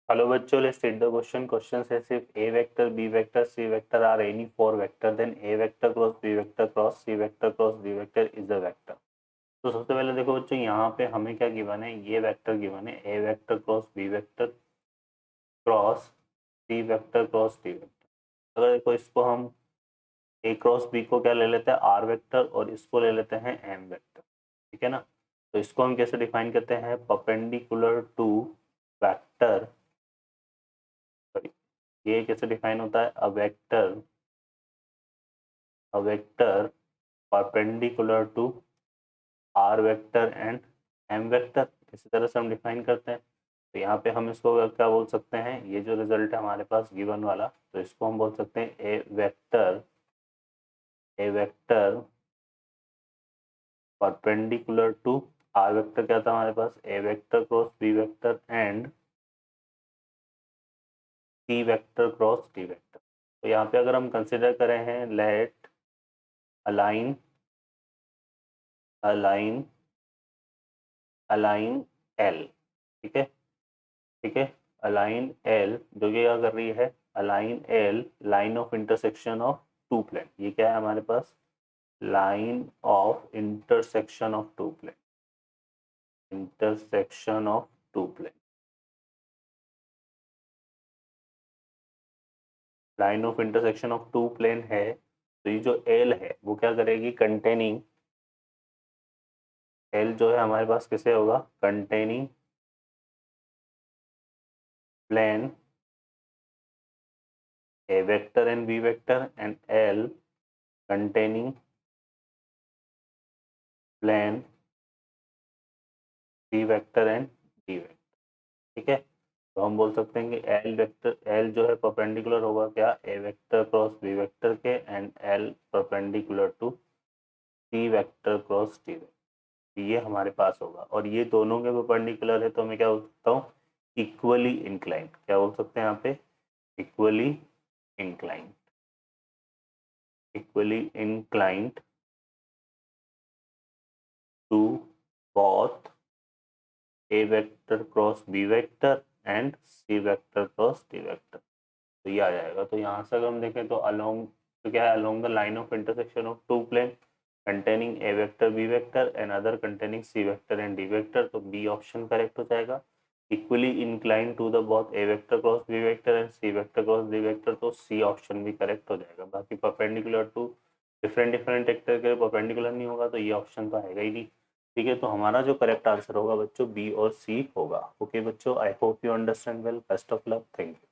Hello बच्चों, let's read the question. Question है सिर्फ A vector, B vector, C vector are any four vector, then A vector cross B vector cross C vector cross D vector is a vector. तो सबसे पहले देखो बच्चों, यहाँ पे हमें क्या गिवन है, ये वेक्टर गिवन है A vector cross B vector cross C vector cross D vector. अगर देखो इसको हम ए क्रॉस बी को क्या ले लेते हैं, आर वेक्टर, और इसको ले लेते हैं एम वेक्टर, ठीक है ना। तो इसको हम कैसे डिफाइन करते हैं, परपेंडिकुलर टू वेक्टर, ये कैसे डिफाइन होता है, a vector perpendicular to are vector and m vector, इसी तरह से हम डिफाइन करते हैं। तो यहाँ पे हम इसको क्या बोल सकते हैं, ये जो रिजल्ट है हमारे पास गिवन वाला, तो इसको हम बोल सकते हैं A vector perpendicular to are vector, क्या था हमारे पास, A vector cross B vector and C vector cross D vector. तो यहाँ पे अगर हम कंसिडर करें हैं, let a line a line a line L, ठीक है, ठीक है, अलाइन एल जो कि क्या कर रही है, a line L line of intersection of two plane, ये क्या है हमारे पास, line of intersection of two plane, intersection of two plane, line of intersection of two plane है। तो ये जो एल है वो क्या करेगी, कंटेनिंग, एल जो है हमारे पास किसे होगा, containing plane a vector and b vector and l containing plane c vector and d vector, ठीक है। तो हम बोल सकते हैं कि एल वेक्टर, एल जो है परपेंडिकुलर होगा क्या, a vector cross B vector के, and l perpendicular to c vector cross D vector, ये हमारे पास होगा। और ये दोनों के परपेंडिकुलर है, तो मैं क्या बोल सकता हूँ, इक्वली इंक्लाइंड, क्या बोल सकते हैं यहाँ पे, equally inclined, equally inclined to both a vector cross B vector and C vector cross D vector. तो ये आ जाएगा। तो यहाँ से अगर हम देखें तो अलोंग, तो क्या है, along the line of intersection of two plane containing a vector B vector and other containing c vector and d vector, तो बी ऑप्शन करेक्ट हो जाएगा। Equally incline to the both a vector cross B vector and C vector cross D vector, तो c option भी correct हो जाएगा। बाकी perpendicular to different different vector के perpendicular नहीं होगा, तो ये ऑप्शन तो आएगा ही नहीं, ठीक है। तो हमारा जो करेक्ट आंसर होगा बच्चों, बी और सी होगा। ओके बच्चों, I hope you understand well, best of luck, thank you.